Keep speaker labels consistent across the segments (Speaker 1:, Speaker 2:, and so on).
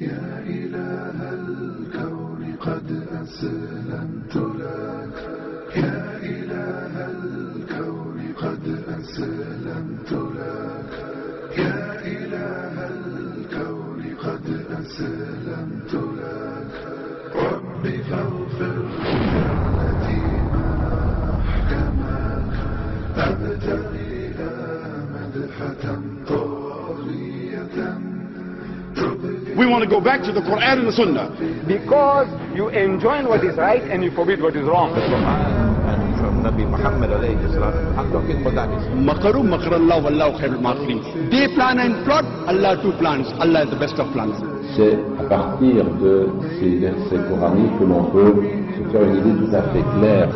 Speaker 1: يا إله الكون قد أسلمت لك يا إله الكون قد أسلمت لك يا إله الكون قد أسلمت لك رب فاغفر التي ما أحكمك أبتغيها مدحة طاغية.
Speaker 2: We want to go back to the Quran and the Sunnah.
Speaker 3: Because you enjoin what is right and you forbid what is wrong.
Speaker 4: And from Nabi Muhammad alayhi salam, I'm talking about that.
Speaker 2: Makaru makar Allah wallahu khairul makirin. They plan and plot, Allah too plans. Allah is the best of planners.
Speaker 5: C'est à partir de ces versets coraniques que l'on peut se faire une idée tout à fait claire.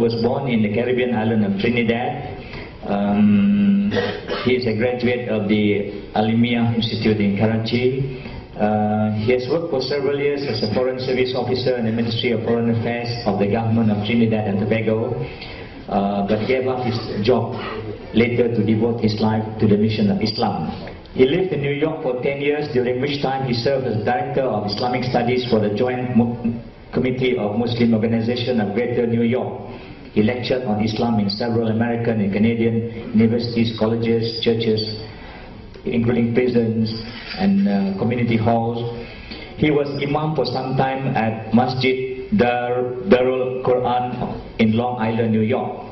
Speaker 6: Was born in the Caribbean island of Trinidad. He is a graduate of the Alimiah Institute in Karachi. He has worked for several years as a Foreign Service Officer in the Ministry of Foreign Affairs of the government of Trinidad and Tobago, but gave up his job later to devote his life to the mission of Islam. He lived in New York for 10 years, during which time he served as Director of Islamic Studies for the Joint Committee of Muslim Organization of Greater New York. He lectured on Islam in several American and Canadian universities, colleges, churches, including prisons and community halls. He was Imam for some time at Masjid Darul Quran in Long Island, New York.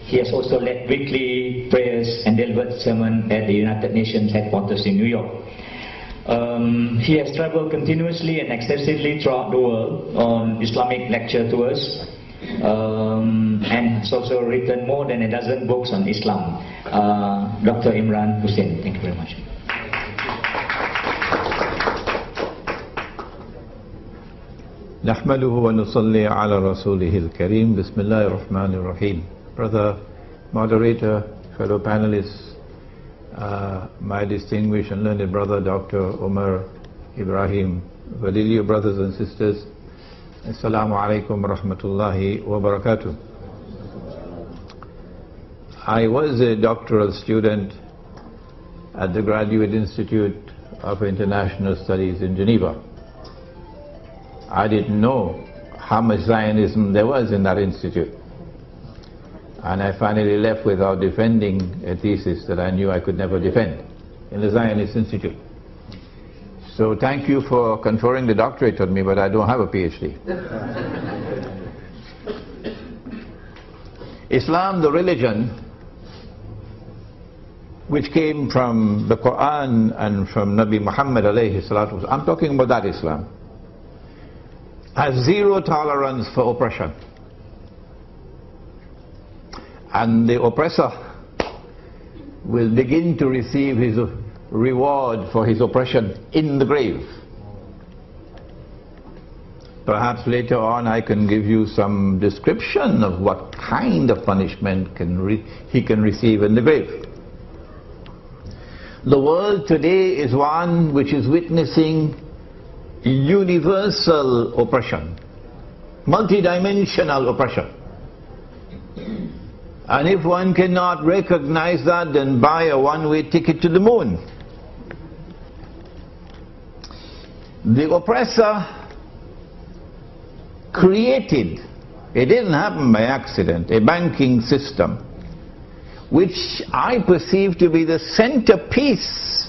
Speaker 6: He has also led weekly prayers and delivered sermon at the United Nations headquarters in New York. He has traveled continuously and extensively throughout the world on Islamic lecture tours. And has also written more than a dozen books on Islam. Dr. Imran Hosein, thank you very much.
Speaker 4: نحمده ونصلي على رسوله الكريم بسم الله الرحمن الرحيم. Brother moderator, fellow panelists, my distinguished and learned brother Dr. Omar Ibrahim Valilio, brothers and sisters, Assalamu alaikum wa rahmatullahi wa barakatuh. I was a doctoral student at the Graduate Institute of International Studies in Geneva. I didn't know how much Zionism there was in that institute. And I finally left without defending a thesis that I knew I could never defend in the Zionist Institute. So thank you for conferring the doctorate on me, but I don't have a PhD. Islam, the religion, which came from the Quran and from Nabi Muhammad alayhi salatu, I'm talking about that Islam, has zero tolerance for oppression. And the oppressor will begin to receive his reward for his oppression in the grave. Perhaps later on I can give you some description of what kind of punishment he can receive in the grave. The world today is one which is witnessing universal oppression, multidimensional oppression. And if one cannot recognize that, then buy a one-way ticket to the moon. The oppressor created, it didn't happen by accident, a banking system which I perceive to be the centerpiece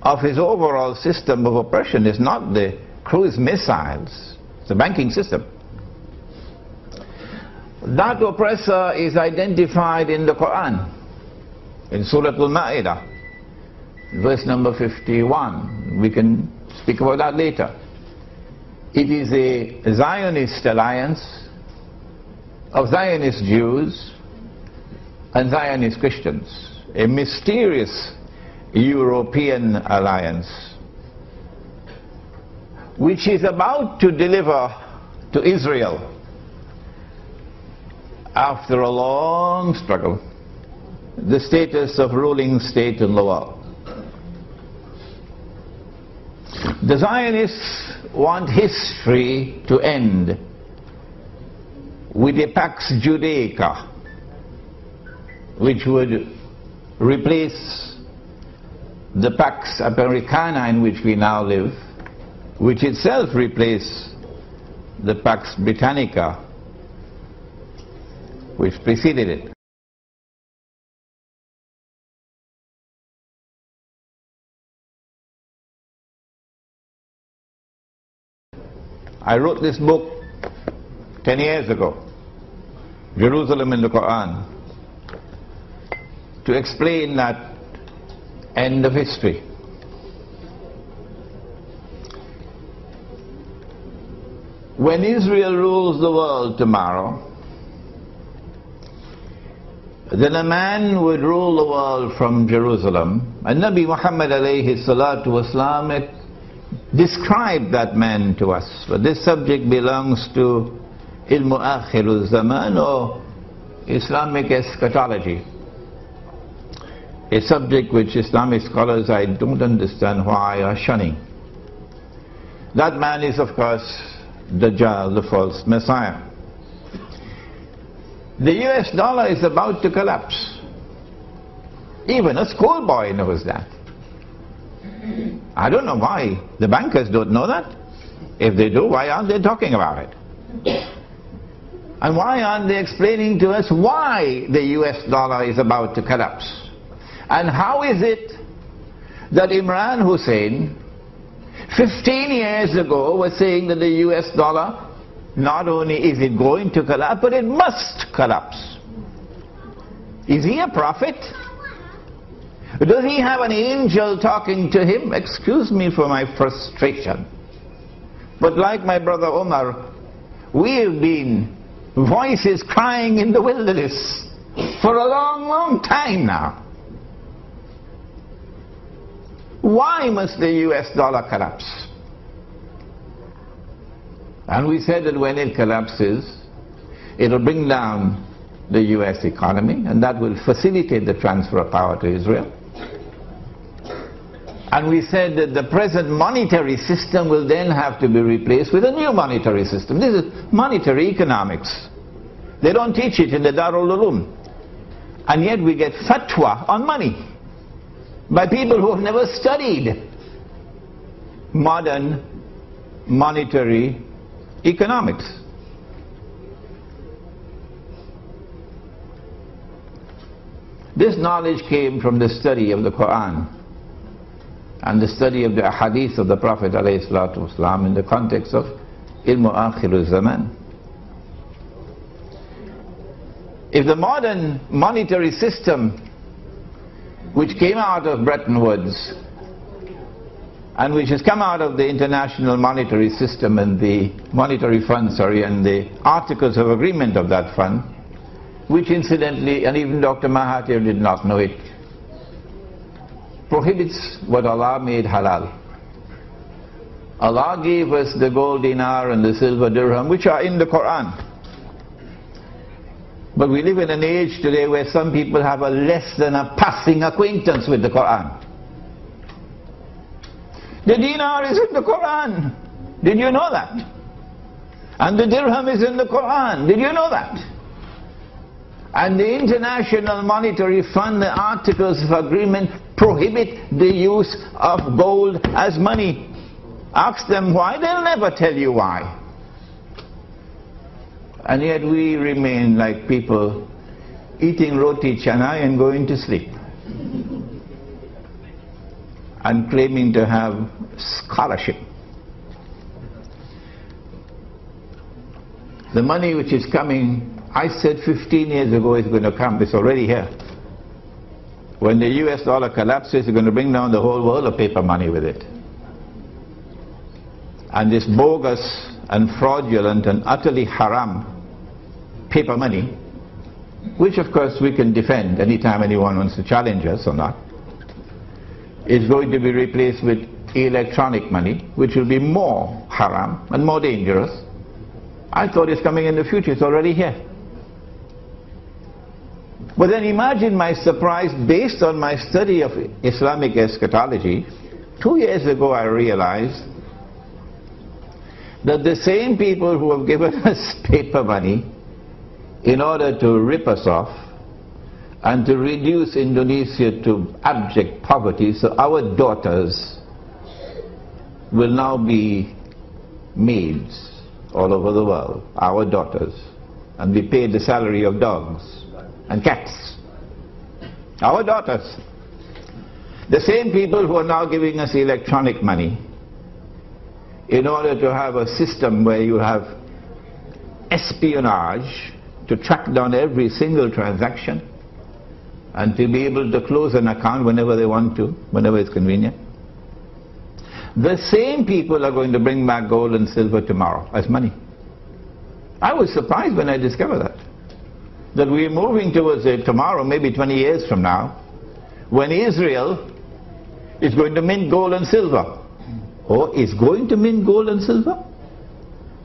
Speaker 4: of his overall system of oppression. Is not the cruise missiles, it's the banking system. That oppressor is identified in the Quran, in Surah Al-Ma'idah, verse number 51. We can speak about that later. It is a Zionist alliance of Zionist Jews and Zionist Christians, a mysterious European alliance, which is about to deliver to Israel, after a long struggle, the status of ruling state in the world. The Zionists want history to end with a Pax Judaica, which would replace the Pax Americana in which we now live, which itself replaced the Pax Britannica, which preceded it. I wrote this book 10 years ago, Jerusalem in the Quran, to explain that end of history. When Israel rules the world tomorrow, then a man would rule the world from Jerusalem, and Nabi Muhammad alayhi salatu wasalam described that man to us. But this subject belongs to ilmu akhirul zaman, or Islamic eschatology, a subject which Islamic scholars, I don't understand why, are shunning. That man is, of course, Dajjal, the false Messiah. The US dollar is about to collapse. Even a schoolboy knows that. I don't know why the bankers don't know that. If they do, why aren't they talking about it? And why aren't they explaining to us why the US dollar is about to collapse? And how is it that Imran Hosein 15 years ago was saying that the US dollar, not only is it going to collapse, but it must collapse? Is he a prophet? Does he have an angel talking to him? Excuse me for my frustration, but like my brother Omar, we have been voices crying in the wilderness for a long, long time now. Why must the US dollar collapse? And we said that when it collapses, it'll bring down the US economy, and that will facilitate the transfer of power to Israel. And we said that the present monetary system will then have to be replaced with a new monetary system. This is monetary economics. They don't teach it in the Darul Uloom. And yet we get fatwa on money by people who have never studied modern monetary economics. This knowledge came from the study of the Quran and the study of the hadith of the Prophet ﷺ in the context of ilmu akhirul zaman. If the modern monetary system, which came out of Bretton Woods and which has come out of the international monetary system and the monetary fund, and the articles of agreement of that fund, which incidentally, and even Dr. Mahathir did not know it, prohibits what Allah made halal. Allah gave us the gold dinar and the silver dirham, which are in the Quran. But we live in an age today where some people have a less than a passing acquaintance with the Quran. The dinar is in the Quran. Did you know that? And the dirham is in the Quran. Did you know that? And the International Monetary Fund, the Articles of Agreement, prohibit the use of gold as money. Ask them why, they'll never tell you why. And yet we remain like people eating roti canai and going to sleep, and claiming to have scholarship. The money which is coming, I said 15 years ago is going to come, it's already here. When the US dollar collapses, it's going to bring down the whole world of paper money with it. And this bogus and fraudulent and utterly haram paper money, which of course we can defend anytime anyone wants to challenge us or not, is going to be replaced with electronic money, which will be more haram and more dangerous. I thought it's coming in the future, it's already here. But then imagine my surprise, based on my study of Islamic eschatology. 2 years ago I realized that the same people who have given us paper money in order to rip us off and to reduce Indonesia to abject poverty, so our daughters will now be maids all over the world, our daughters, and be paid the salary of dogs and cats. Our daughters. The same people who are now giving us electronic money in order to have a system where you have espionage to track down every single transaction and to be able to close an account whenever they want to, whenever it's convenient. The same people are going to bring back gold and silver tomorrow as money. I was surprised when I discovered that we're moving towards a tomorrow, maybe 20 years from now, when Israel is going to mint gold and silver. Oh, is going to mint gold and silver?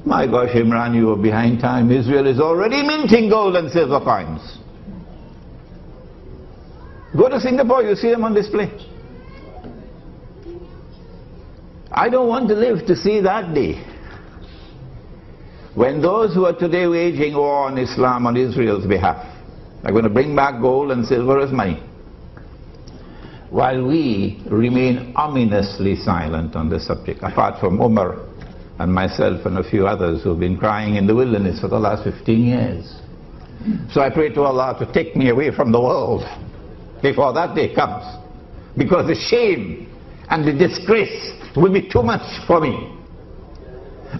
Speaker 4: My gosh, Imran, you are behind time. Israel is already minting gold and silver coins. Go to Singapore, you see them on display. I don't want to live to see that day when those who are today waging war on Islam on Israel's behalf are going to bring back gold and silver as money, while we remain ominously silent on this subject, apart from Umar and myself and a few others who have been crying in the wilderness for the last 15 years. So I pray to Allah to take me away from the world before that day comes, because the shame and the disgrace will be too much for me.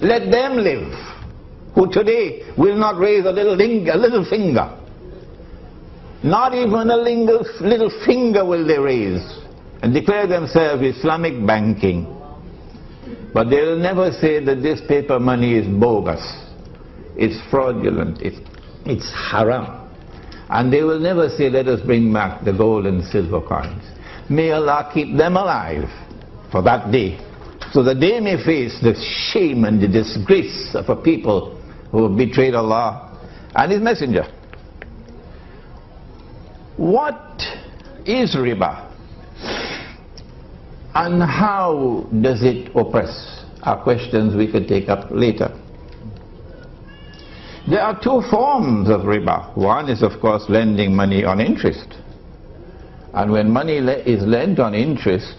Speaker 4: Let them live who today will not raise a little finger. Not even a little finger will they raise and declare themselves Islamic banking. But they will never say that this paper money is bogus, it's fraudulent, it's haram. And they will never say, let us bring back the gold and silver coins. May Allah keep them alive for that day, so that they may face the shame and the disgrace of a people who have betrayed Allah and His Messenger. What is riba and how does it oppress? Are questions we could take up later. There are two forms of riba. One is, of course, lending money on interest. And when money is lent on interest,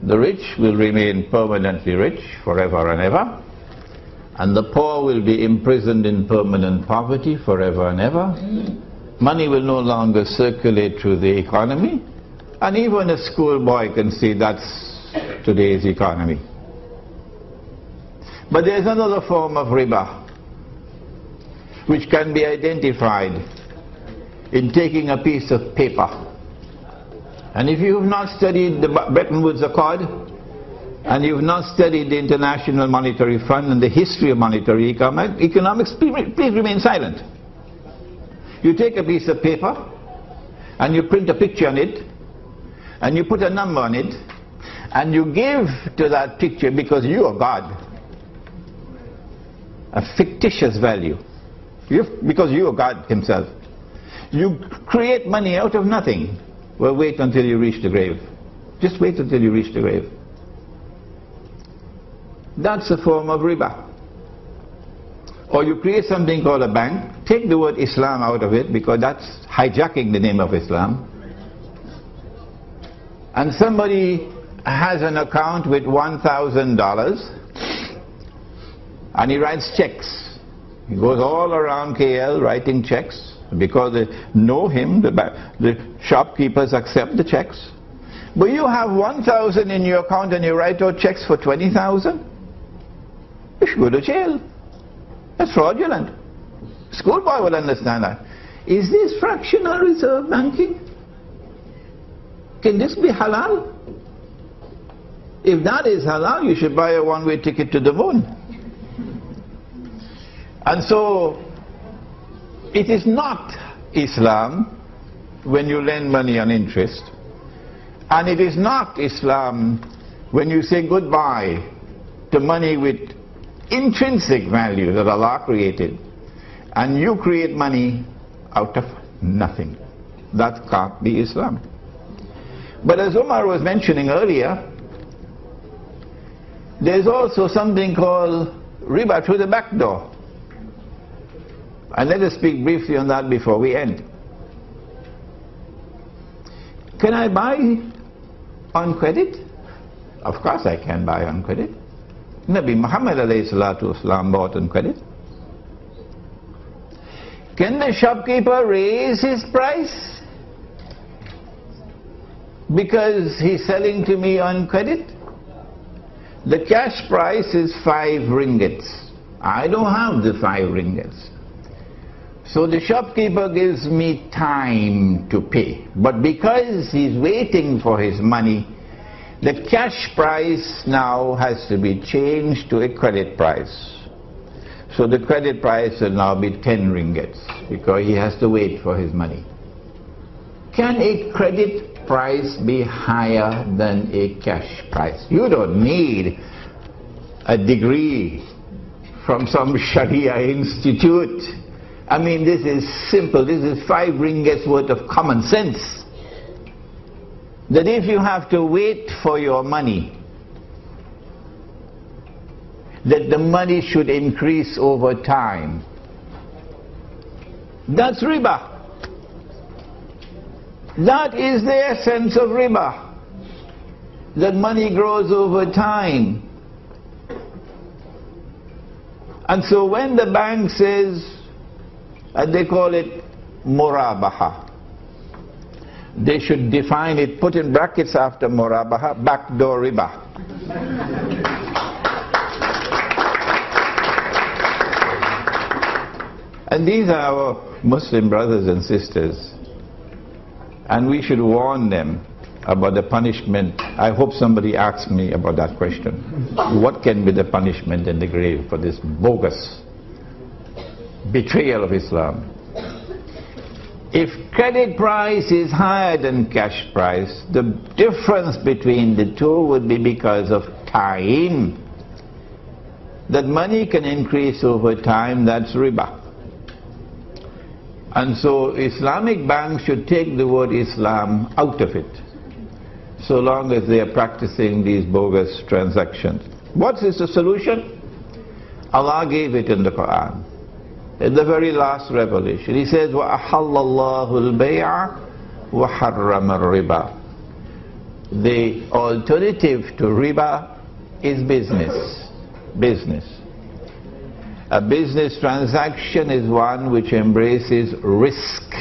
Speaker 4: the rich will remain permanently rich forever and ever, and the poor will be imprisoned in permanent poverty forever and ever. Money will no longer circulate through the economy, and even a schoolboy can see that's today's economy. But there's another form of riba which can be identified in taking a piece of paper. And if you have not studied the Bretton Woods Accord, and you've not studied the International Monetary Fund and the history of monetary economics, please remain silent. You take a piece of paper and you print a picture on it and you put a number on it and you give to that picture, because you are God, a fictitious value. Because you are God Himself. You create money out of nothing. Well, wait until you reach the grave. Just wait until you reach the grave. That's a form of riba. Or you create something called a bank, take the word Islam out of it, because that's hijacking the name of Islam. And somebody has an account with $1,000 and he writes checks. He goes all around KL writing checks, because they know him, the shopkeepers accept the checks. But you have 1,000 in your account and you write out checks for 20,000? You should go to jail. That's fraudulent. Schoolboy will understand that. Is this fractional reserve banking? Can this be halal? If that is halal, you should buy a one-way ticket to the moon. And so, it is not Islam when you lend money on interest, And it is not Islam when you say goodbye to money with intrinsic value that Allah created, and you create money out of nothing. That can't be Islam. But as Umar was mentioning earlier, there's also something called riba through the back door. And let us speak briefly on that before we end. Can I buy on credit? Of course I can buy on credit. Nabi Muhammad alayhi salatu wasalam bought on credit. Can the shopkeeper raise his price because he's selling to me on credit? The cash price is 5 ringgits. I don't have the 5 ringgits. So the shopkeeper gives me time to pay. But because he's waiting for his money, the cash price now has to be changed to a credit price. So the credit price will now be 10 ringgits because he has to wait for his money. Can a credit price be higher than a cash price? You don't need a degree from some Sharia institute. I mean, this is simple. This is 5 ringgits worth of common sense. That if you have to wait for your money, that the money should increase over time. That's riba. That is the essence of riba. That money grows over time. And so when the bank says, and they call it murabaha, they should define it, put in brackets after murabaha, backdoor riba. And these are our Muslim brothers and sisters, and we should warn them about the punishment. I hope somebody asks me about that question. What can be the punishment in the grave for this bogus betrayal of Islam? If credit price is higher than cash price, the difference between the two would be because of time. That money can increase over time, that's riba. And so Islamic banks should take the word Islam out of it, so long as they are practicing these bogus transactions. What is the solution? Allah gave it in the Quran. In the very last revelation, He says, وَأَحَلَّ اللَّهُ الْبَيْعَ وَحَرَّمَ الرِّبَى. The alternative to riba is business. Business. A business transaction is one which embraces risk.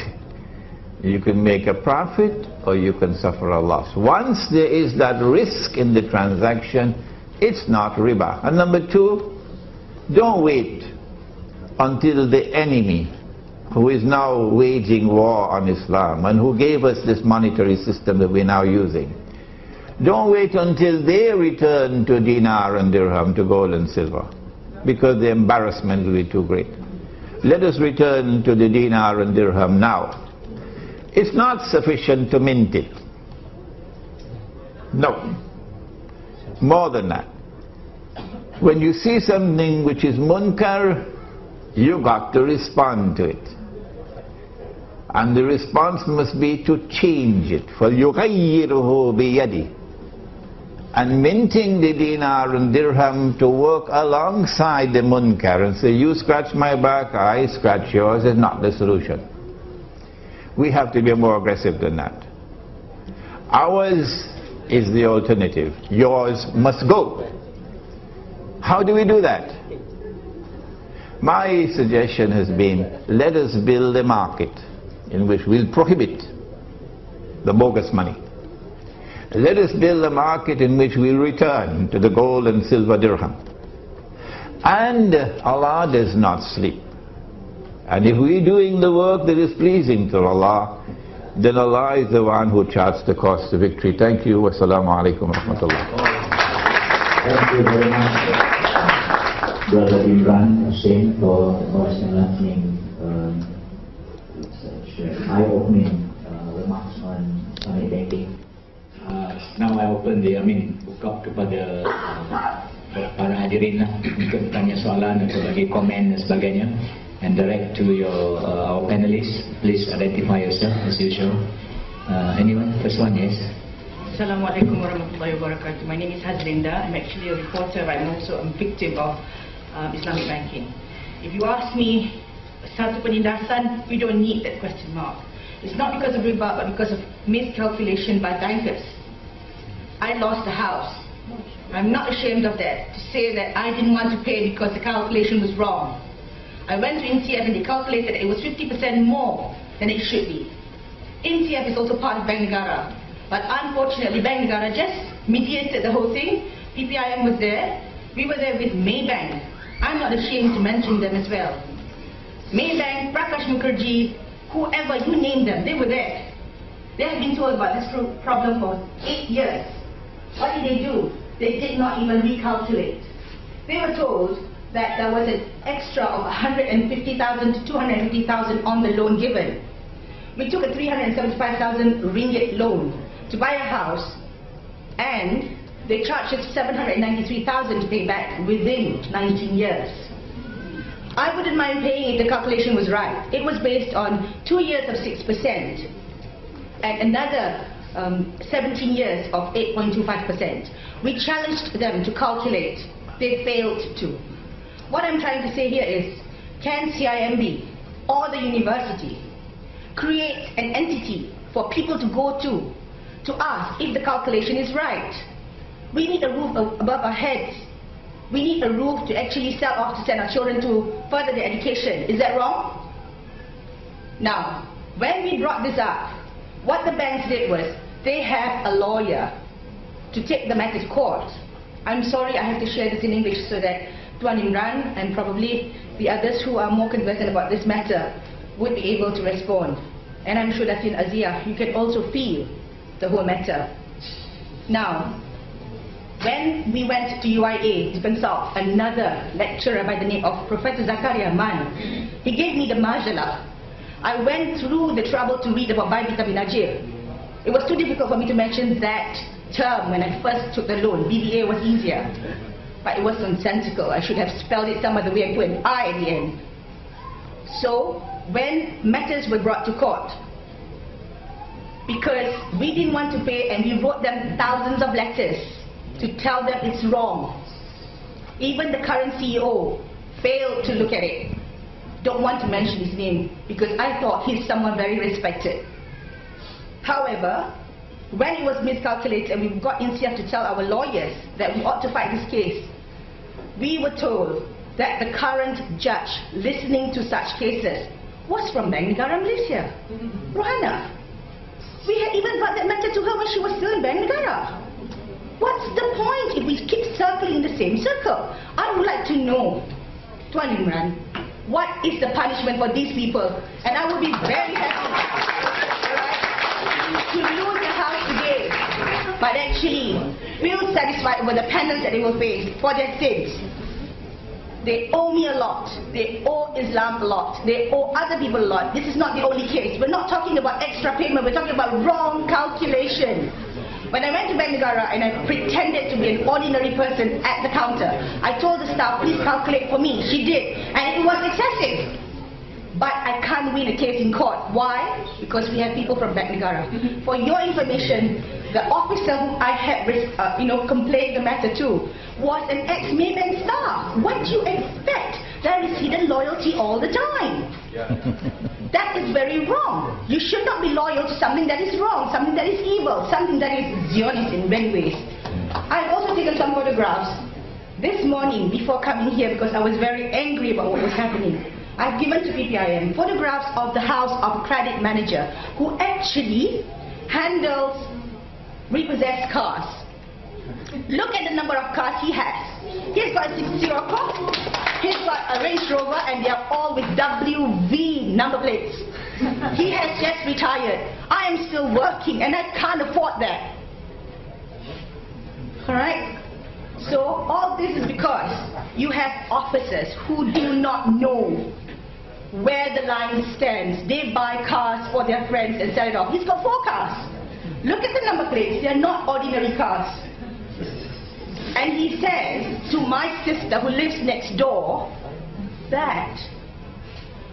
Speaker 4: You can make a profit or you can suffer a loss. Once there is that risk in the transaction, it's not riba. And number two, don't wait until the enemy, who is now waging war on Islam and who gave us this monetary system that we're now using, don't wait until they return to dinar and dirham, to gold and silver, because the embarrassment will be too great. Let us return to the dinar and dirham now. It's not sufficient to mint it. No. More than that. When you see something which is munkar, you got to respond to it. And the response must be to change it. فَلْيُغَيِّرُهُ بِيَدِهِ. And minting the dinar and dirham to work alongside the munkar and say, you scratch my back, I scratch yours, is not the solution. We have to be more aggressive than that. Ours is the alternative. Yours must go. How do we do that? My suggestion has been, let us build a market in which we'll prohibit the bogus money. Let us build a market in which we'll return to the gold and silver dirham. And Allah does not sleep. And if we're doing the work that is pleasing to Allah, then Allah is the one who charts the course to victory. Thank you. Wassalamu alaikum wa rahmatullah.
Speaker 6: Thank you very much, Brother Imran Hosein, for most enlightening, such eye-opening remarks on banking. open the, buka kepada para hadirin lah untuk tanya soalan atau bagi komen dan sebagainya, and direct to your our panelists. Please identify yourself as usual. Anyone? First one, yes.
Speaker 7: Assalamualaikum warahmatullahi wabarakatuh. My name is Hosein. I'm actually a reporter. I'm also a victim of Islamic banking. If you ask me, satu penindasan, we don't need that question mark. It's not because of riba, but because of miscalculation by bankers. I lost the house. I'm not ashamed of that, to say that I didn't want to pay because the calculation was wrong. I went to NCF and they calculated it was 50% more than it should be. NCF is also part of Bank Negara, but unfortunately Bank Negara just mediated the whole thing. PPIM was there. We were there with Maybank. I'm not ashamed to mention them as well. Maybank, Prakash Mukherjee, whoever you name them, they were there. They have been told about this problem for 8 years. What did they do? They did not even recalculate. They were told that there was an extra of 150,000 to 250,000 on the loan given. We took a 375,000 ringgit loan to buy a house, and they charged us 793,000 to pay back within 19 years. I wouldn't mind paying if the calculation was right. It was based on 2 years of 6% and another 17 years of 8.25%. We challenged them to calculate. They failed to. What I'm trying to say here is, can CIMB or the university create an entity for people to go to ask if the calculation is right? We need a roof above our heads. We need a roof to actually sell off to send our children to further their education. Is that wrong? Now, when we brought this up, what the banks did was, they had a lawyer to take the matter to court. I'm sorry, I have to share this in English so that Tuan Imran and probably the others who are more conversant about this matter would be able to respond. And I'm sure that in Azia, you can also feel the whole matter. Now, when we went to UIA to consult another lecturer by the name of Professor Zakaria Man, he gave me the majalah. I went through the trouble to read about Bibita bin Najib. It was too difficult for me to mention that term when I first took the loan. BBA was easier, but it was nonsensical. I should have spelled it some other way and put an I at the end. So, when matters were brought to court, because we didn't want to pay and we wrote them thousands of letters to tell them it's wrong. Even the current CEO failed to look at it. Don't want to mention his name because I thought he's someone very respected. However, when it was miscalculated and we got NCF to tell our lawyers that we ought to fight this case, we were told that the current judge listening to such cases was from Bank Negara Malaysia, Rohana. We had even brought that matter to her when she was still in Bank Negara. What's the point if we keep circling the same circle? I would like to know, Tuan Imran, what is the punishment for these people? And I would be very happy, to lose the house today, but actually feel satisfied with the penance that they will face for their sins. They owe me a lot. They owe Islam a lot. They owe other people a lot. This is not the only case. We're not talking about extra payment. We're talking about wrong calculation. When I went to Bank Negara and I pretended to be an ordinary person at the counter, I told the staff, please calculate for me. She did. And it was excessive. But I can't win a case in court. Why? Because we have people from Bank Negara. For your information, the officer who I had complained the matter to was an ex-Maybank staff. What do you expect? There is hidden loyalty all the time. That is very wrong. You should not be loyal to something that is wrong, something that is evil, something that is Zionist in many ways. I've also taken some photographs this morning before coming here because I was very angry about what was happening. I've given to PPIM photographs of the house of a credit manager who actually handles repossessed cars. Look at the number of cars he has. He's got a 60 Corp, he's got a Range Rover, and they are all with WV number plates. He has just retired. I am still working and I can't afford that. Alright? So all this is because you have officers who do not know where the line stands. They buy cars for their friends and sell it off. He's got 4 cars. Look at the number plates, they are not ordinary cars. And he says to my sister who lives next door that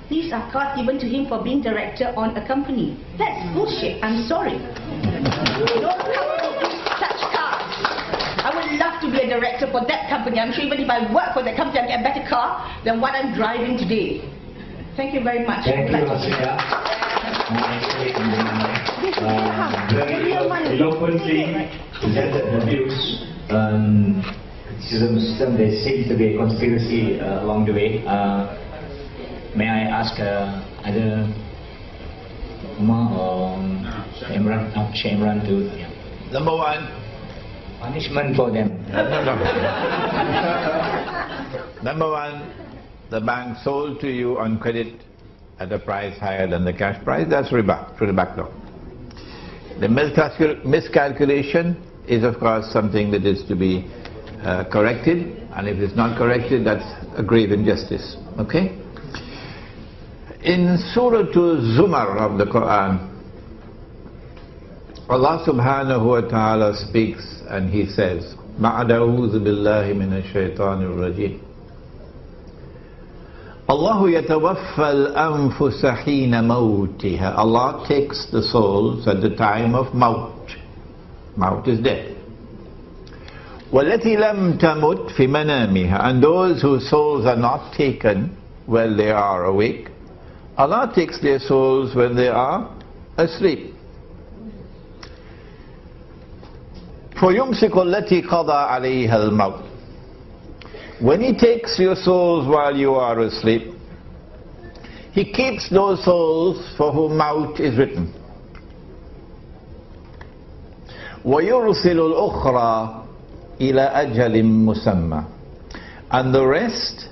Speaker 7: these are cars given to him for being director on a company. That's bullshit, I'm sorry. No company gives such cars. I would love to be a director for that company. I'm sure even if I work for that company, I'll get a better car than what I'm driving today. Thank you very much.
Speaker 6: Thank you, Hosein. Very eloquently presented the views. Criticism, there seems to be a conspiracy along the way. May I ask either Umar or Imran to... Yeah.
Speaker 4: Number one.
Speaker 6: Punishment for them.
Speaker 4: Number one, the bank sold to you on credit at a price higher than the cash price. That's riba, through the back door. The miscalculation is of course something that is to be corrected, and if it's not corrected, that's a grave injustice. Okay? In Surah Zumar of the Quran, Allah subhanahu wa ta'ala speaks and He says, Ma'ada'udhu billahi minash shaitanir rajim. Allahu yatawaffa al-anfusa hina mawtiha. Allah takes the souls at the time of maut. Maut is death. وَالَّتِي لَمْ تَمُتْ فِي مَنَامِهَا. And those whose souls are not taken while they are awake, Allah takes their souls when they are asleep. فَيُمْسِكُ الَّتِي قَضَى عَلَيْهَا الْمَوْتِ. When He takes your souls while you are asleep, He keeps those souls for whom maut is written. وَيُرْسِلُ الْأُخْرَى إِلَى أَجَلٍ مُسَمَّى. And the rest,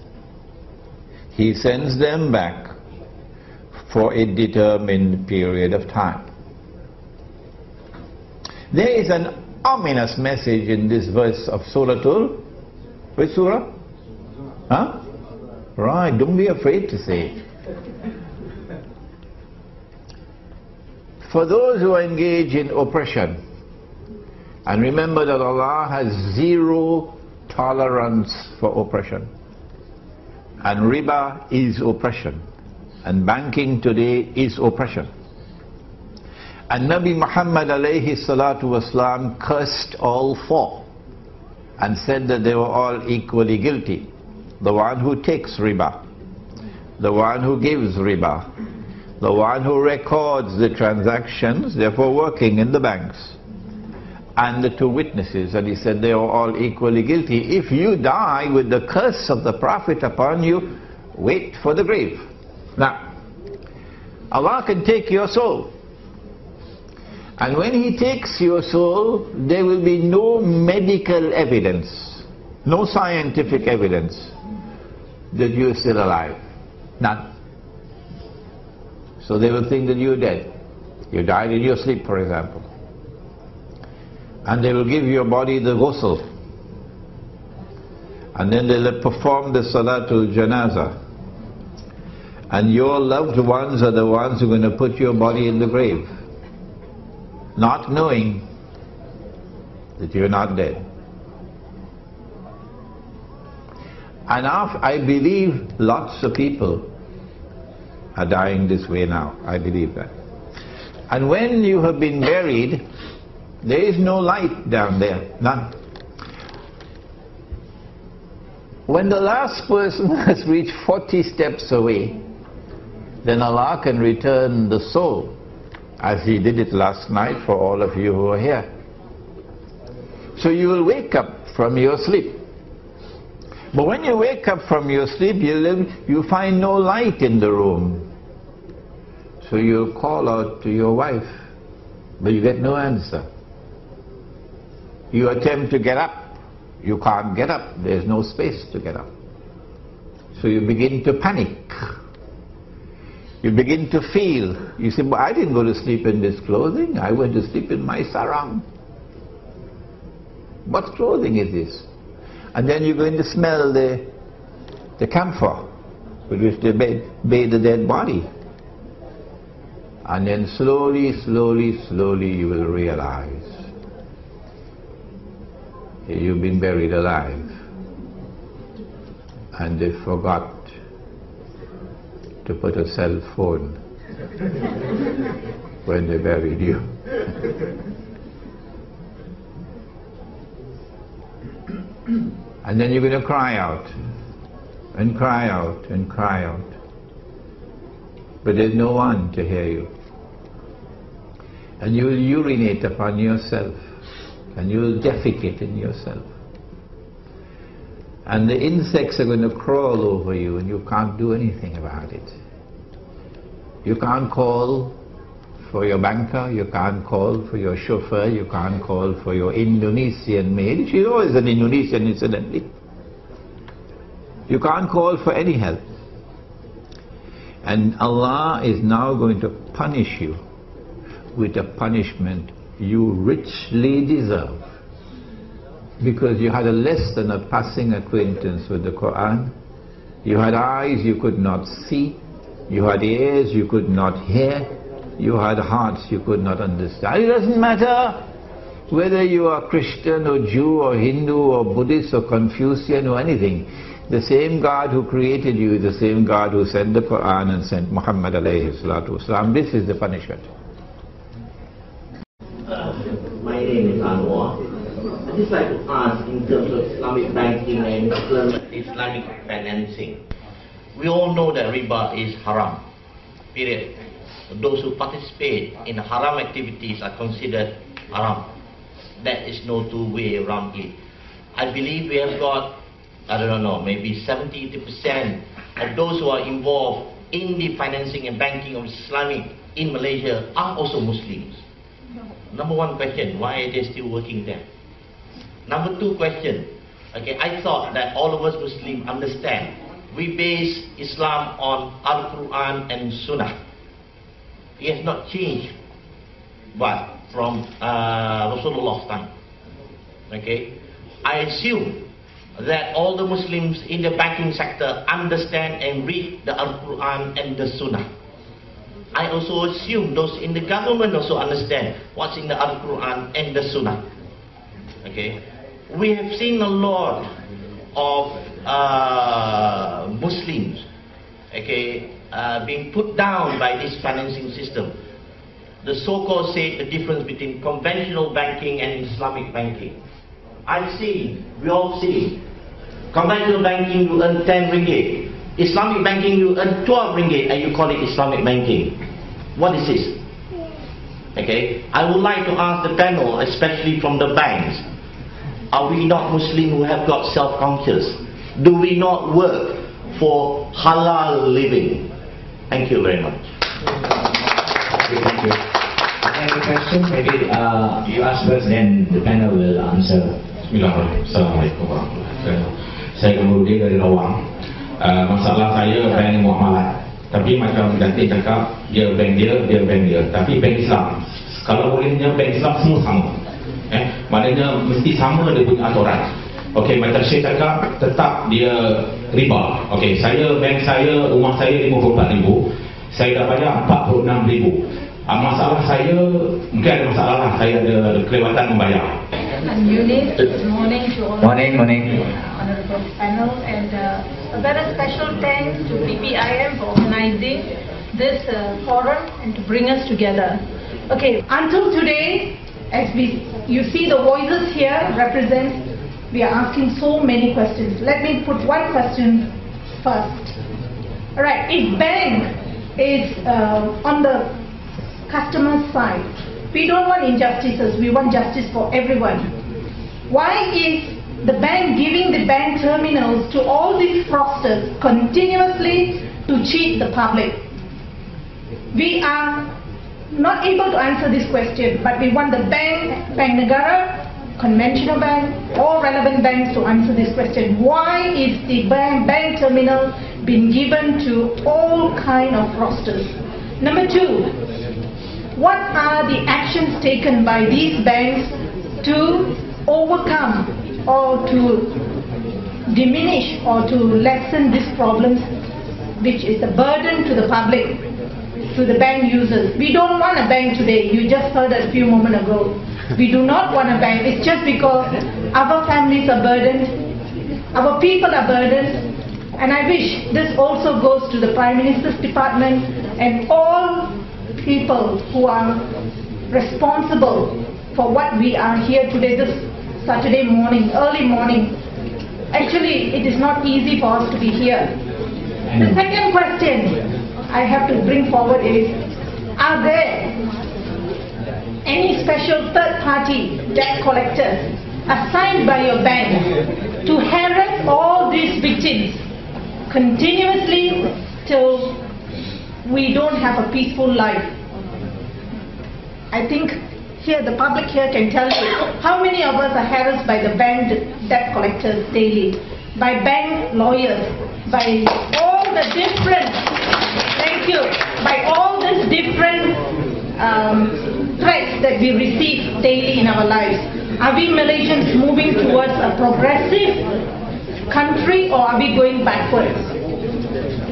Speaker 4: He sends them back for a determined period of time. There is an ominous message in this verse of Surah which surah? Huh? Right, don't be afraid to say it. For those who engage in oppression, and remember that Allah has zero tolerance for oppression, and riba is oppression, and banking today is oppression. And Nabi Muhammad alayhi salatu wasalam cursed all four and said that they were all equally guilty. The one who takes riba, the one who gives riba, the one who records the transactions, therefore working in the banks, and the two witnesses. And he said they were all equally guilty. If you die with the curse of the Prophet upon you, wait for the grave. Now, Allah can take your soul. And when He takes your soul, there will be no medical evidence, no scientific evidence that you are still alive. None. So they will think that you are dead. You died in your sleep, for example. And they will give your body the ghusl. And then they will perform the salatul janazah. And your loved ones are the ones who are going to put your body in the grave, not knowing that you're not dead. And I believe lots of people are dying this way now. I believe that. And when you have been buried, there is no light down there, none. When the last person has reached 40 steps away, then Allah can return the soul, as He did it last night for all of you who are here. So you will wake up from your sleep. But when you wake up from your sleep, you find no light in the room. So you call out to your wife, but you get no answer. You attempt to get up. You can't get up. There's no space to get up. So you begin to panic. You begin to feel. You say, but I didn't go to sleep in this clothing. I went to sleep in my sarong. What clothing is this? And then you're going to smell the camphor with which they bathe the dead body. And then slowly, slowly, slowly you will realize you've been buried alive. And they forgot to put a cell phone when they buried you. And then you're going to cry out, and cry out, and cry out. But there's no one to hear you. And you will urinate upon yourself, and you will defecate in yourself. And the insects are going to crawl over you, and you can't do anything about it. You can't call for your banker, you can't call for your chauffeur, you can't call for your Indonesian maid. She's always an Indonesian, incidentally. You can't call for any help. And Allah is now going to punish you with a punishment you richly deserve. Because you had a less than a passing acquaintance with the Quran. You had eyes you could not see. You had ears you could not hear. You had hearts you could not understand. It doesn't matter whether you are Christian or Jew or Hindu or Buddhist or Confucian or anything. The same God who created you is the same God who sent the Quran and sent Muhammad alayhi salatu wasalam. This is the punishment.
Speaker 8: My name is Anwar. I'd just like to ask in terms of Islamic banking and Islamic financing. We all know that riba is haram, period. Those who participate in haram activities are considered haram. There is no two way around it. I believe we have got, I don't know, maybe 70-80% of those who are involved in the financing and banking of Islamic in Malaysia are also Muslims. Number one question, why are they still working there? Number two question, okay, I thought that all of us Muslims understand we base Islam on Al-Quran and Sunnah. It has not changed, but from Rasulullah's time. Okay, I assume that all the Muslims in the banking sector understand and read the Al-Quran and the Sunnah. I also assume those in the government also understand what's in the Al-Quran and the Sunnah. Okay, we have seen a lot of Muslims, okay, being put down by this financing system. The so-called say the difference between conventional banking and Islamic banking. We all see, conventional banking you earn 10 ringgit, Islamic banking you earn 12 ringgit and you call it Islamic banking. What is this? Okay, I would like to ask the panel, especially from the banks, are we not Muslim who have got self-conscious? Do we not work for halal living? Thank you very much.
Speaker 6: Thank you. I have a question. Maybe you ask first, then the panel will answer.
Speaker 9: Bismillahirrahmanirrahim. Assalamualaikum warahmatullahi wabarakatuh. Saya Kemudian dari Lawang. Masalah saya bank muamalat. Tapi macam ganti cakap, dia bank dia. Tapi bank Islam, kalau bolehnya bank Islam semua sama. Maknanya mesti sama dia punya aturan. Okey, macam saya cakap, tetap dia riba. Okey, bank saya, rumah saya 54,000, saya dah bayar 46,000. Masalah saya, mungkin ada masalah lah, saya ada kelewatan membayar.
Speaker 10: Good morning to all.
Speaker 6: Morning.
Speaker 10: Honorable panel, and a very special thanks to PPIM for organizing this forum and to bring us together. Okay, until today, as you see the voices here represent, we are asking so many questions. Let me put one question first. Alright, if bank is on the customer's side, we don't want injustices, we want justice for everyone. Why is the bank giving the bank terminals to all these fraudsters continuously to cheat the public? We are not able to answer this question, but we want the bank negara, conventional bank, all relevant banks to answer this question. Why is the bank terminal being given to all kind of fraudsters? Number two, what are the actions taken by these banks to overcome or to diminish or to lessen these problems, which is a burden to the public? to the bank users. We don't want a bank today. You just heard a few moments ago. We do not want a bank. It's just because our families are burdened, our people are burdened, and I wish this also goes to the Prime Minister's department and all people who are responsible for what we are here today, this Saturday morning, early morning. Actually, it is not easy for us to be here. The second question I have to bring forward is, are there any special third-party debt collectors assigned by your bank to harass all these victims continuously till we don't have a peaceful life? I think here, the public here can tell you how many of us are harassed by the bank debt collectors daily, by bank lawyers, by all the different, thank you, by all these different threats that we receive daily in our lives. Are we Malaysians moving towards a progressive country, or are we going backwards?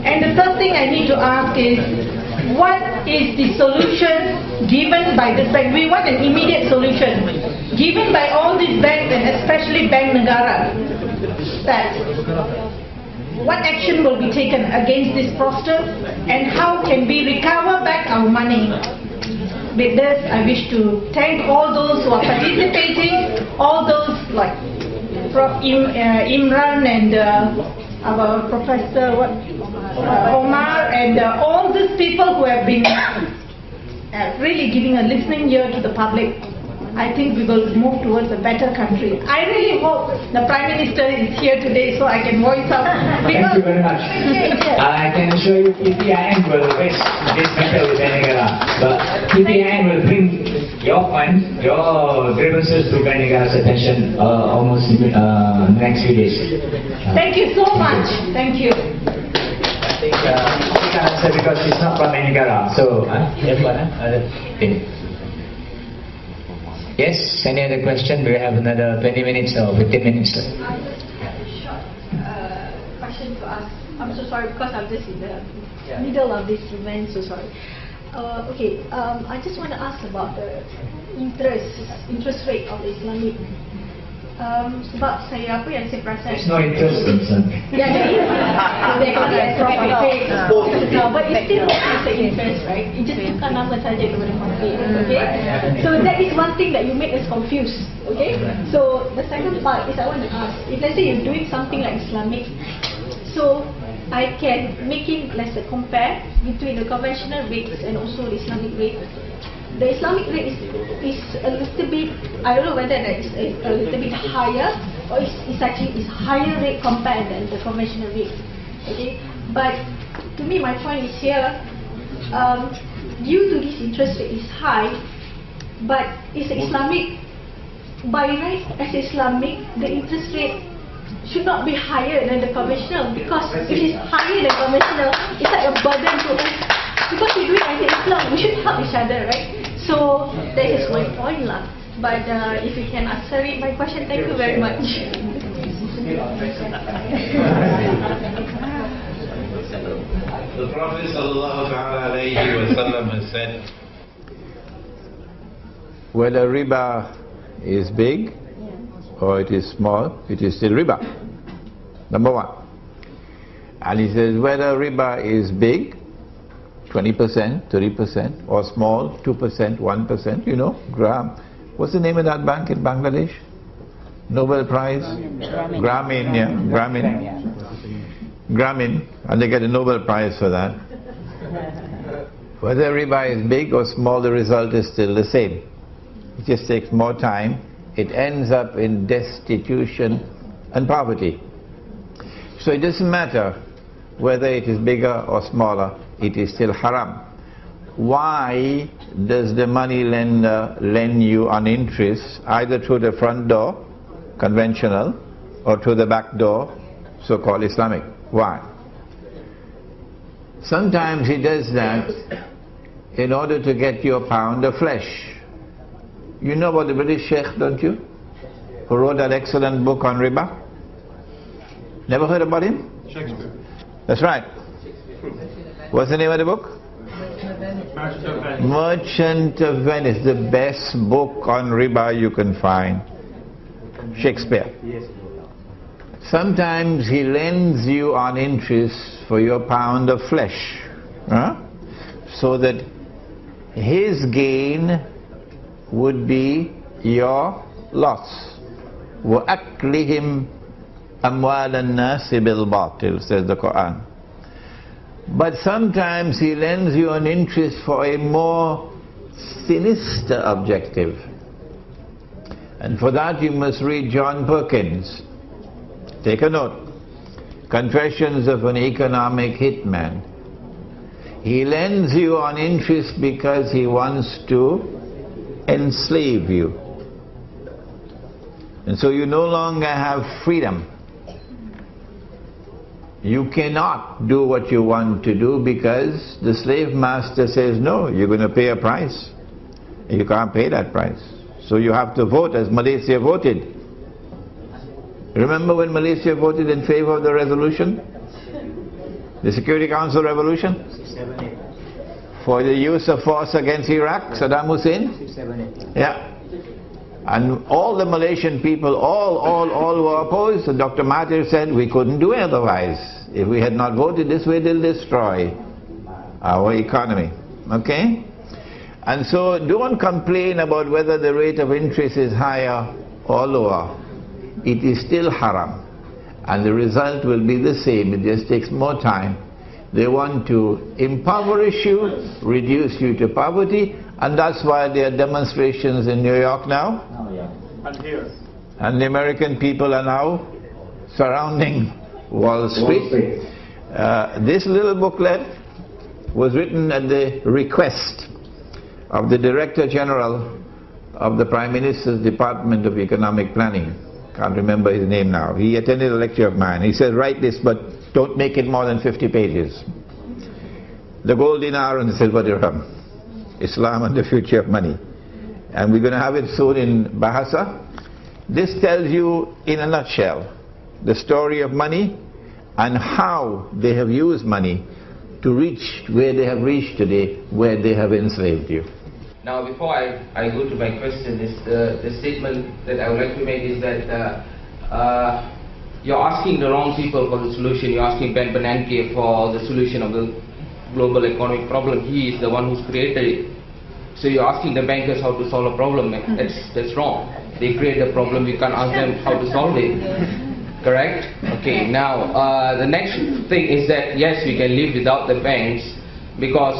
Speaker 10: And the third thing I need to ask is, what is the solution given by this bank? We want an immediate solution given by all these banks, and especially Bank Negara, that what action will be taken against this fraudsters and how can we recover back our money? With this, I wish to thank all those who are participating, all those like Prof. Imran and our Professor Omar, and all these people who have been really giving a listening ear to the public. I think we will move towards a better country. I really hope the Prime Minister is here today so I can voice out.
Speaker 6: Thank you very much. I can assure you PPIM will raise this matter with Bank Negara. But PPIM will bring your funds, your grievances to Bank Negara's attention almost in the next few days.
Speaker 10: Thank you so much. Thank you.
Speaker 6: I think we can answer because it's not from Bank Negara. So, yes, any other question? We have another 20 minutes or 15 minutes left.
Speaker 11: I just have a short question to ask. I'm so sorry because I'm just in the middle of this event, so sorry. I just want to ask about the interest rate of the Islamic. Sebab saya perasan.
Speaker 6: There's no interest in something.
Speaker 11: Yeah, there is. They call it profit rate. But it still has the interest, right? It just bukan nama saja kepada profit. Okay. So that is one thing that you make us confused. Okay. So the second part is I want to ask, if let's say you're doing something like Islamic, so I can making let's say compare between the conventional rates and also the Islamic rate. The Islamic rate is a little bit, I don't know whether that is a little bit higher or it's actually higher rate compared than the conventional rate. Okay, but to me my point is here, due to this interest rate is high, but it's Islamic, by right as Islamic, the interest rate should not be higher than the conventional, because if it's higher than conventional, it's like a burden to us. Because we do it as Islam, we should help each other, right? So that is my point lah. But if you can answer it, my question, thank you very much.
Speaker 12: The Prophet ﷺ has said,
Speaker 4: whether riba is big or it is small, it is still riba. Number one. And he says whether riba is big, 20%, 30%, or small, 2%, 1%, you know, gram. What's the name of that bank in Bangladesh? Nobel Prize? Grameen, yeah, Grameen, and they get a Nobel Prize for that. Whether riba is big or small, the result is still the same. It just takes more time. It ends up in destitution and poverty. So it doesn't matter whether it is bigger or smaller, it is still haram. Why does the money lender lend you on interest either through the front door, conventional, or through the back door, so-called Islamic? Why? Sometimes he does that in order to get you a pound of flesh. You know about the British Sheikh, don't you? Who wrote that excellent book on riba? Never heard about him?
Speaker 2: Shakespeare.
Speaker 4: That's right. What's the name of the book? Merchant of Venice, the best book on riba you can find. Shakespeare. Sometimes he lends you on interest for your pound of flesh, so that his gain would be your loss. وَأَكْلِهِمْ أَمْوَالَ النَّاسِ بِالْبَاطِلِ, says the Quran. But sometimes he lends you an interest for a more sinister objective. And for that you must read John Perkins. Take a note. Confessions of an Economic Hitman. He lends you on interest because he wants to enslave you. And so you no longer have freedom. You cannot do what you want to do because the slave master says, no, you're going to pay a price. You can't pay that price. So you have to vote as Malaysia voted. Remember when Malaysia voted in favor of the resolution? The Security Council resolution? For the use of force against Iraq, Saddam Hussein? Yeah. And all the Malaysian people, all were opposed. So Dr. Mahathir said we couldn't do otherwise. If we had not voted this way, they'll destroy our economy. Okay? And so don't complain about whether the rate of interest is higher or lower. It is still haram. And the result will be the same. It just takes more time. They want to impoverish you, reduce you to poverty, and that's why there are demonstrations in New York now.
Speaker 3: And here.
Speaker 4: And the American people are now surrounding Wall Street. This little booklet was written at the request of the Director General of the Prime Minister's Department of Economic Planning. Can't remember his name now. He attended a lecture of mine. He said, write this, but don't make it more than 50 pages. The gold dinar and the silver dirham. Islam and the future of money. And we're going to have it soon in Bahasa. This tells you in a nutshell the story of money and how they have used money to reach where they have reached today, where they have enslaved you.
Speaker 13: Now before I go to my question, the statement that I would like to make is that you're asking the wrong people for the solution. You're asking Ben Bernanke for the solution of the global economic problem. He is the one who's created it. So you're asking the bankers how to solve a problem. That's wrong. They create a problem, we can't ask them how to solve it. Correct? Okay, now the next thing is that yes, we can live without the banks because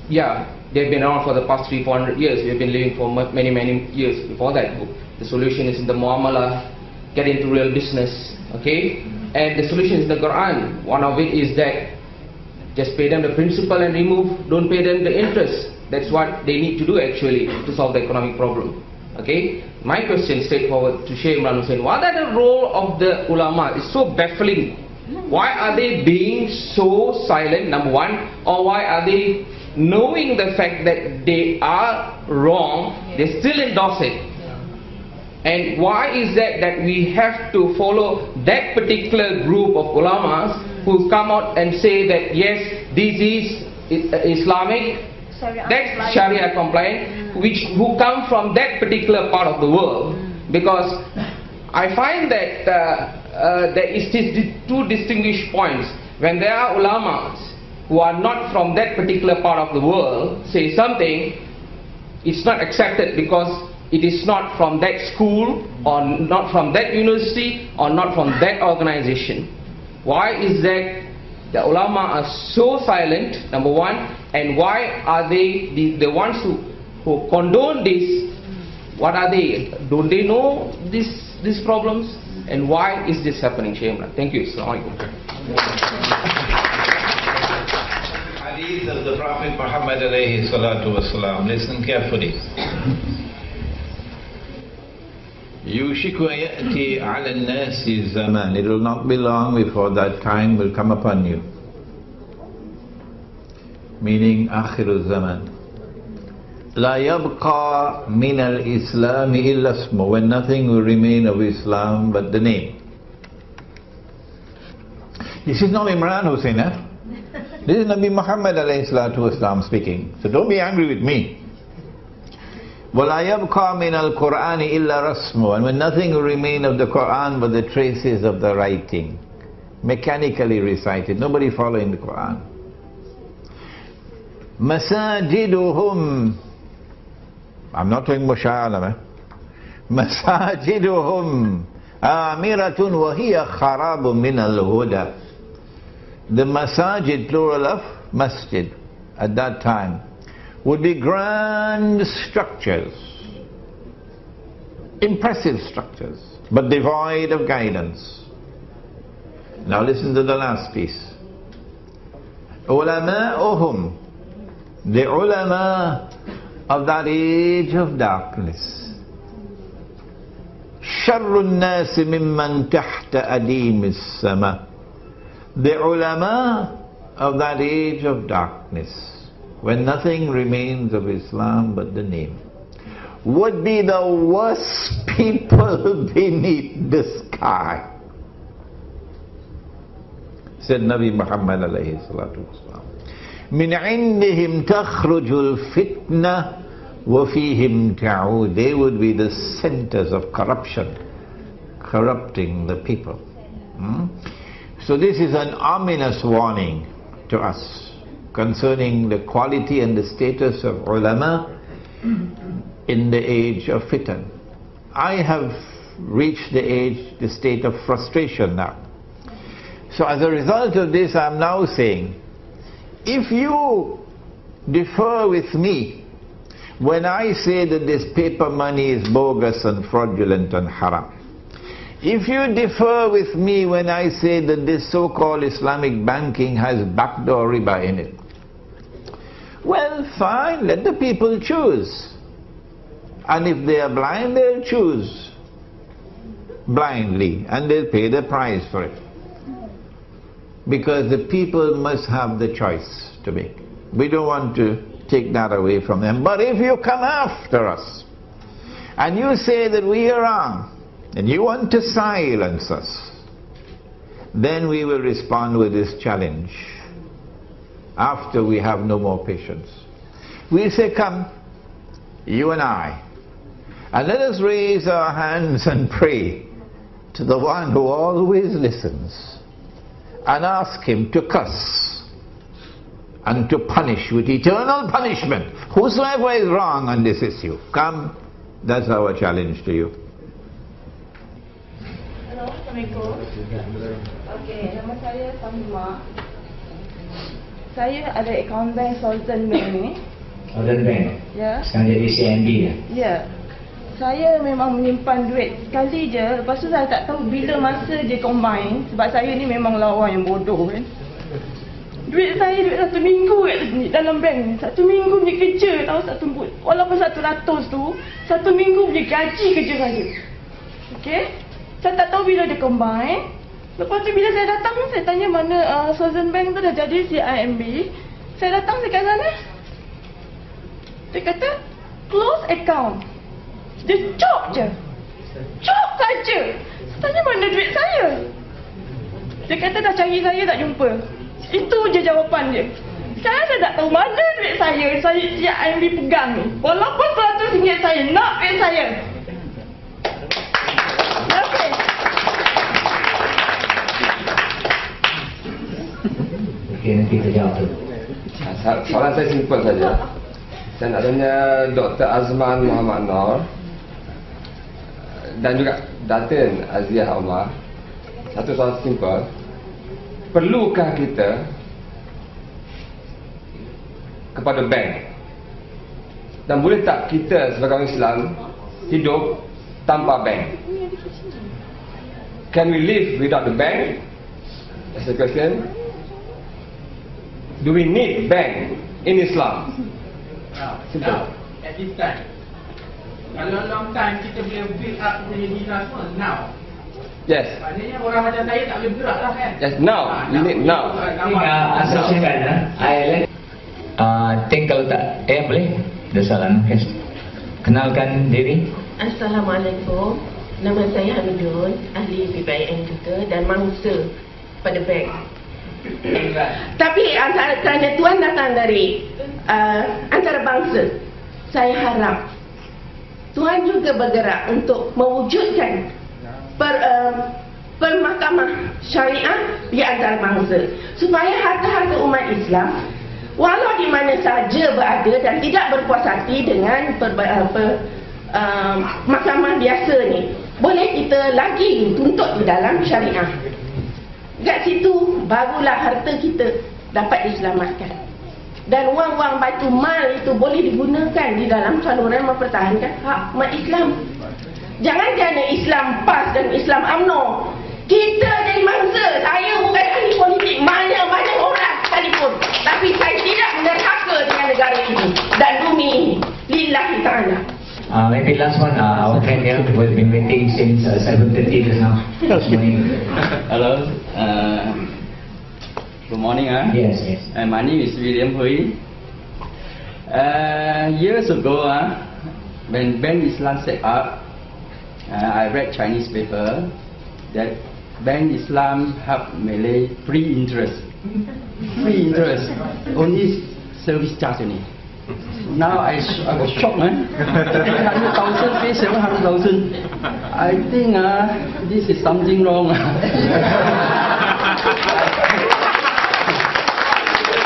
Speaker 13: yeah, they've been around for the past 300-400 years. We've been living for many years before that. The solution is in the muamalah, get into real business, okay? And the solution is the Quran. One of it is that just pay them the principal and don't pay them the interest. That's what they need to do actually to solve the economic problem. Okay? My question straightforward to Sheikh Imran Hosein, what are the role of the ulama? It's so baffling. Why are they being so silent, number one? Or why are they knowing the fact that they are wrong, they still endorse it? And why is that we have to follow that particular group of ulamas who come out and say that yes, this is Islamic, that's Sharia compliant, who come from that particular part of the world? Because I find that there is two distinguished points. When there are ulamas who are not from that particular part of the world say something, it's not accepted because it is not from that school or not from that university or not from that organization. Why is that the ulama are so silent, number one, and why are they the ones who condone this? What are they? Don't they know these problems? And why is this happening, Sheikh Imran? Thank you. Assalamu alaikum.
Speaker 12: Hadith of the Prophet Muhammad alayhi salatu wasalam. Listen carefully.
Speaker 4: يُوشِكُ يَأْتِي عَلَى النَّاسِ الزَّمَانِ. It will not be long before that time will come upon you. Meaning آخر الزمان. لا يبقى من الإسلام إلا اسمه. When nothing will remain of Islam but the name. This is not Imran Hosein, This is Nabi Muhammad alayhi salatu wasalam speaking. So don't be angry with me. وَلَا يَبْقَى مِنَ الْقُرْآنِ إِلَّا رَسْمُ. And when nothing will remain of the Quran but the traces of the writing, mechanically recited, nobody following the Quran. Masajiduhum. I'm not doing musha'alam. Masajiduhum amiratun wa hiya kharabun min al-huda. The masajid, plural of masjid, at that time would be grand structures, impressive structures, but devoid of guidance. Now listen to the last piece. Ulama'uhum, the ulama of that age of darkness. Sharrun nasi mimman tahta adimis sama. The ulama of that age of darkness, when nothing remains of Islam but the name, would be the worst people beneath the sky. Said Nabi Muhammad alayhi salatu wasalam. Min indihim takhrujul fitna wa fihim ta'ud. They would be the centers of corruption, corrupting the people. So this is an ominous warning to us concerning the quality and the status of ulama in the age of fitan. I have reached the state of frustration now. So as a result of this, I am now saying, if you differ with me when I say that this paper money is bogus and fraudulent and haram, if you differ with me when I say that this so-called Islamic banking has backdoor riba in it, well, fine, let the people choose. And if they are blind, they'll choose blindly and they'll pay the price for it. Because the people must have the choice to make. We don't want to take that away from them. But if you come after us and you say that we are wrong, and you want to silence us, then we will respond with this challenge after we have no more patience. We'll say, come, you and I, and let us raise our hands and pray to the one who always listens, and ask him to curse and to punish with eternal punishment whosoever is wrong on this issue. Come, that's our challenge to you.
Speaker 14: Assalamualaikum. Okey, nama saya Fahima. Saya ada akaun bank Hosein Bank ni.
Speaker 6: Hosein Bank?
Speaker 14: Ya.
Speaker 6: Sekarang jadi CNB ya?
Speaker 14: Ya. Saya memang menyimpan duit sekali je. Lepas tu saya tak tahu bila masa dia combine. Sebab saya ni memang lawan yang bodoh kan. Duit saya duit 1 minggu kat sini dalam bank ni. 1 minggu punya kerja tahu walaupun 100 tu 1 minggu punya gaji kerja saya. Okey. Saya tak tahu bila dia combine. Lepas tu bila saya datang, saya tanya mana Hosein Bank tu dah jadi CIMB. Saya datang dekat sana. Dia kata, close account. Dia cop je. Cop saja. Saya tanya mana duit saya. Dia kata dah cari saya tak jumpa. Itu je jawapan dia. Saya tak tahu mana duit saya CIMB pegang ni. Walaupun 100 ringgit saya nak duit saya.
Speaker 6: Okey, nanti kita jawab tu.
Speaker 13: Soalan saya simple saja. Saya nak tanya Dr. Azman Muhammad Noor dan juga Datin Aziah Omar. Satu soalan simple. Perlukah kita kepada bank? Dan boleh tak kita sebagai orang Islam hidup tanpa bank? Can we live without the bank? That's the question. Do we need bank in Islam?
Speaker 15: Now, at this time. Kalau long time kita boleh build up punya dina semua, now.
Speaker 13: Yes.
Speaker 15: Maknanya orang macam saya tak boleh gerak lah kan?
Speaker 13: Yes, now. You need now.
Speaker 6: Asal silakan. Think kalau tak, boleh? Ada soalan? Kenalkan diri.
Speaker 16: Assalamualaikum. Nama saya Hamidun, ahli PPIM juga dan mangsa pada bank.
Speaker 14: Tapi kerana Tuan datang dari antarabangsa, saya harap Tuan juga bergerak untuk mewujudkan permahkamah syariah di antarabangsa, supaya harta-harta umat Islam walau di mana saja berada dan tidak berpuas hati dengan mahkamah biasa ni, boleh kita lagi tuntut di dalam syariah. Kat situ barulah harta kita dapat diselamatkan, dan wang-wang batu mal itu boleh digunakan di dalam saluran mempertahankan hak umat Islam. Jangan kerana Islam PAS dan Islam UMNO kita jadi mangsa. Saya bukan ahli politik, banyak orang sekalipun, tapi saya tidak menerhaka dengan negara ini dan bumi ini. Lillahi ta'ala.
Speaker 6: Maybe last one, our friend here who has been waiting since 7:30 just now.
Speaker 17: Hello. Good morning.
Speaker 6: Yes.
Speaker 17: My name is William Hui. Years ago, when Bank Islam set up, I read Chinese paper that Bank Islam help Malay free interest. Free interest, only service charge only. Now I was shocked, man. 300,000 pay 700,000. I think this is something wrong.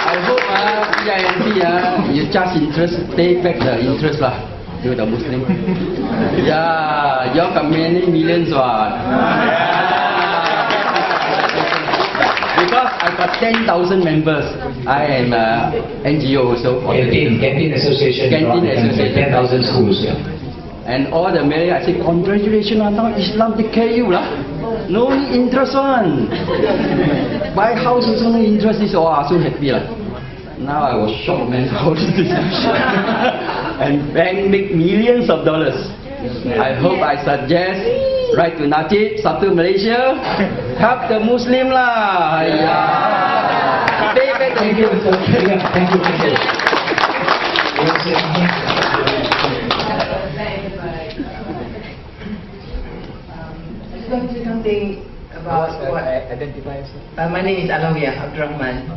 Speaker 17: I hope PINT you charge interest, take back the interest lah. You the Muslim. Yeah, you got many millions what. Because I got 10,000 members. I am NGO also.
Speaker 6: Canteen Association. 10,000 schools. Yeah.
Speaker 17: And all the Malay, I say, congratulations, now Islam take care of you lah. No interest one. Buy house also no interest. Is all so happy lah. Now I was shocked, man. How is this? And bank make millions of dollars. I hope I suggest write to Najib, Satu Malaysia, help the Muslim lah. Pay back the interest.
Speaker 6: Thank you.
Speaker 18: I just want to say something about what
Speaker 6: identify yourself.
Speaker 18: My name is Alawiyah Abdurrahman.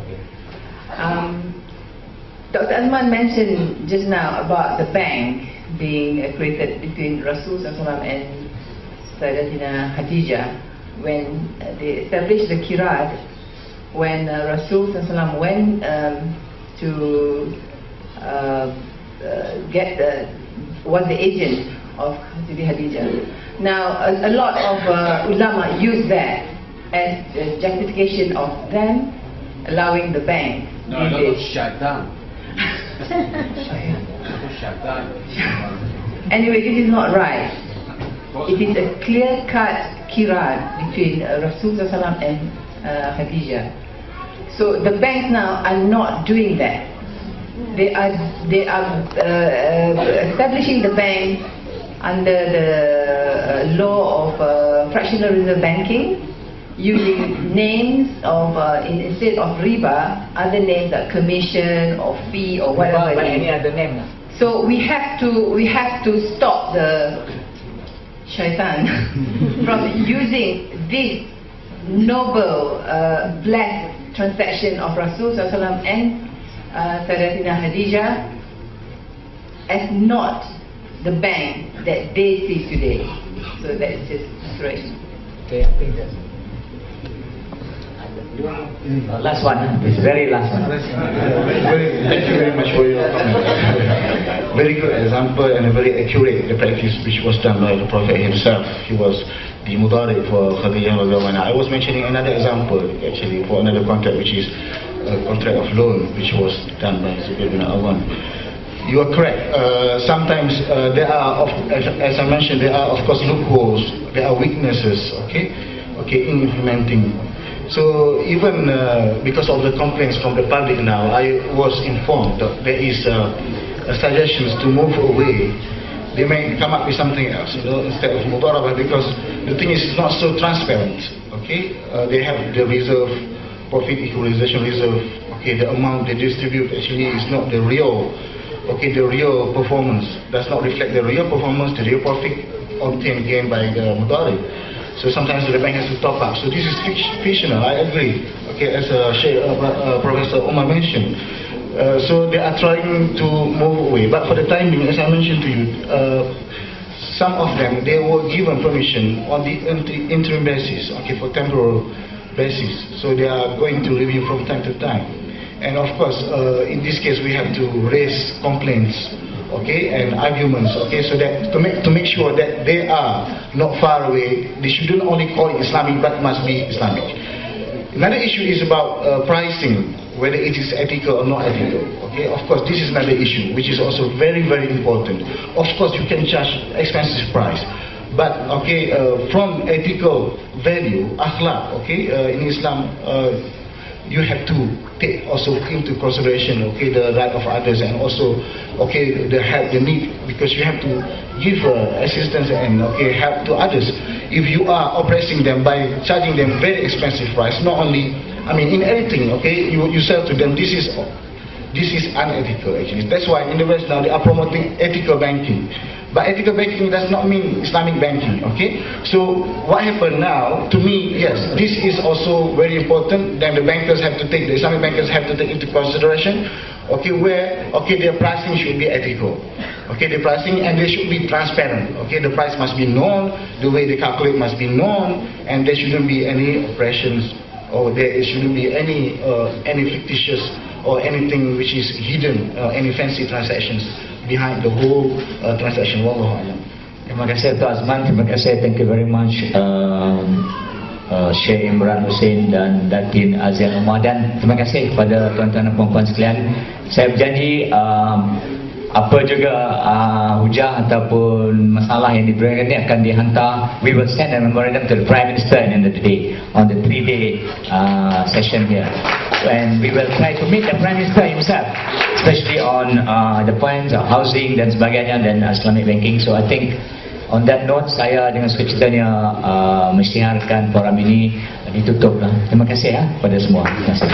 Speaker 18: Dr. Azman mentioned just now about the bank being created between Rasul SAW and Sayyidatina Khadijah when they established the Kirat, when Rasul SAW went to was the agent of Siti Khadijah. Now a lot of ulama use that as the justification of them allowing the bank.
Speaker 17: No, shaitan.
Speaker 18: Anyway, this is not right. It is a clear-cut kirat between Rasul SAW and Khadijah. So the banks now are not doing that. They are establishing the bank under the law of fractional reserve banking, using names of instead of riba, other names like commission or fee or whatever.
Speaker 6: By any other name.
Speaker 18: So we have to stop the shaitan from using this noble blessed transaction of Rasul SAW and Sayyidatina Khadijah as not the bank that they see today. So that is just inspiration.
Speaker 6: Okay, I think that's last one, it's very last one.
Speaker 19: Thank you very much for your comment. Very good example and a very accurate practice which was done by the Prophet himself. He was the Mudari for Khadijah. I was mentioning another example actually for another contract, which is a contract of loan which was done by Zubair bin Awam. You are correct. Sometimes there are, as I mentioned, there are of course loopholes, there are weaknesses, in implementing. So even because of the complaints from the public now, I was informed that there is suggestions to move away. They may come up with something else, instead of Mudarabah, because the thing is not so transparent. They have the reserve, profit equalization reserve. The amount they distribute actually is not the real. The real performance does not reflect the real performance, the real profit obtained gained by the Mudari. So sometimes the bank has to top up. So this is fictional, I agree. okay, as Professor Omar mentioned. So they are trying to move away. But for the time being, as I mentioned to you, some of them, they were given permission on the interim basis, okay, for temporal basis. So they are going to review from time to time. And of course, in this case, we have to raise complaints, okay, and arguments, okay, so that to make sure that they are not far away. They shouldn't only call it Islamic, but must be Islamic. Another issue is about pricing, whether it is ethical or not ethical. Okay, of course, this is another issue which is also very, very important. Of course, you can charge expensive price, but okay, from ethical value, akhlaq, okay, in Islam, you have to take also into consideration, okay, the right of others, and also, okay, the help, the need, because you have to give assistance and, okay, help to others. If you are oppressing them by charging them very expensive price, not only, I mean, in everything, okay, you sell to them, this is unethical actually. That's why in the West now they are promoting ethical banking. But ethical banking does not mean Islamic banking, okay? So what happened now, to me, yes, this is also very important. Then the bankers have to take, the Islamic bankers have to take into consideration, okay, where, okay, their pricing should be ethical. Okay, the pricing, and they should be transparent. Okay, the price must be known, the way they calculate must be known, and there shouldn't be any oppressions, or there shouldn't be any fictitious or anything which is hidden, any fancy transactions behind the whole transaction. Wallahu a'lam.
Speaker 6: Terima kasih Tuan Azman, terima kasih, thank you very much Syekh Imran Hussein dan Datin Azian Umar, dan terima kasih kepada tuan-tuan dan puan-puan sekalian. Saya berjanji apa juga hujah ataupun masalah yang diberikan ini akan dihantar. We will send a memorandum to the Prime Minister at the end of the day on the 3-day session here, and we will try to meet the Prime Minister himself, especially on the points of housing dan sebagainya dan Islamic banking. So I think on that note, saya dengan sukacitanya menyiarkan forum ini ditutuplah. Terima kasih ya kepada semua. Terima kasih.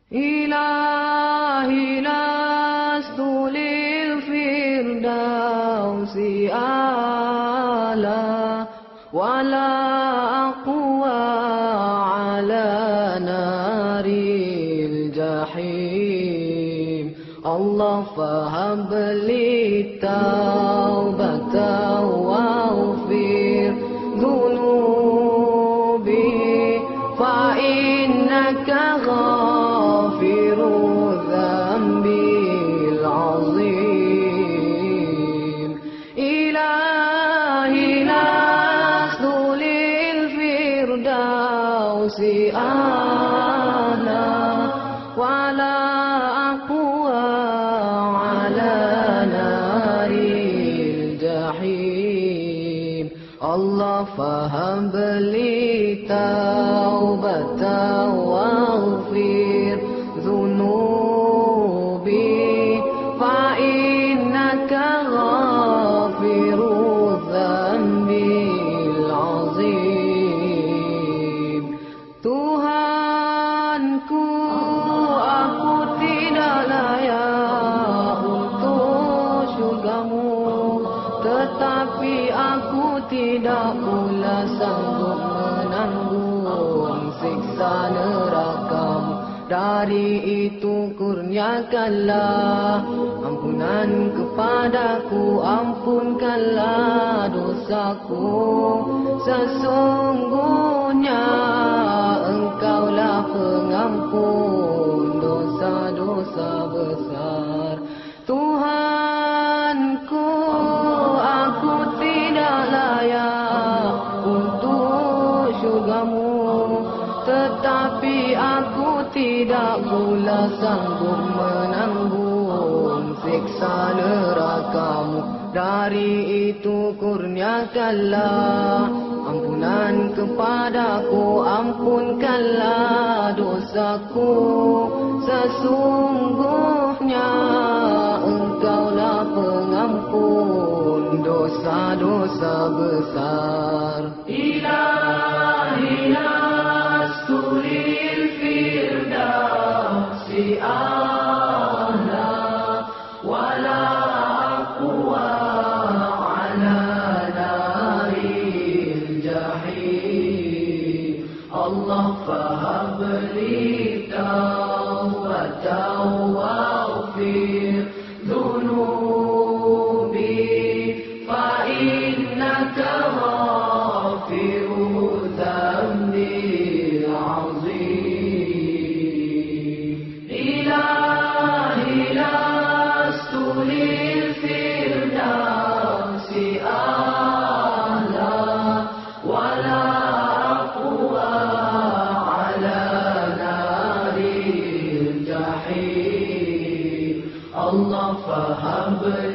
Speaker 20: إلهي لست للفردوس أعلى ولا أقوى على نار الجحيم الله فهب لي توبة واغفر ذنوبي فإنك غافر الذنب العظيم إلهي لست للفردوس أعلى ولا أقوى على نار الجحيم الله فهب لي توبة واغفر ذنوبي فإنك غافر الذنب العظيم Tuhanku, aku tidak dari itu kurniakanlah ampunan kepadaku, ampunkanlah dosaku. Sesungguhnya Engkaulah pengampun dosa-dosa besar. Tuhanku, aku tidak layak untuk syurgamu, tetapi aku tidak pula sanggup menanggung siksa nerakamu. Dari itu kurniakanlah ampunan kepadaku, ampunkanlah dosaku. Sesungguhnya Engkaulah pengampun dosa-dosa besar. Ilahi nasturil firdausi a'la wala aqwa ala naril jahim. Allah fahabli tawbatan waghfir dhunubi fa innaka ghafiru dhanbil azim. Ilahi lastu lil firdausi a'la wala aqwa ala naril jahim. Allah fahabli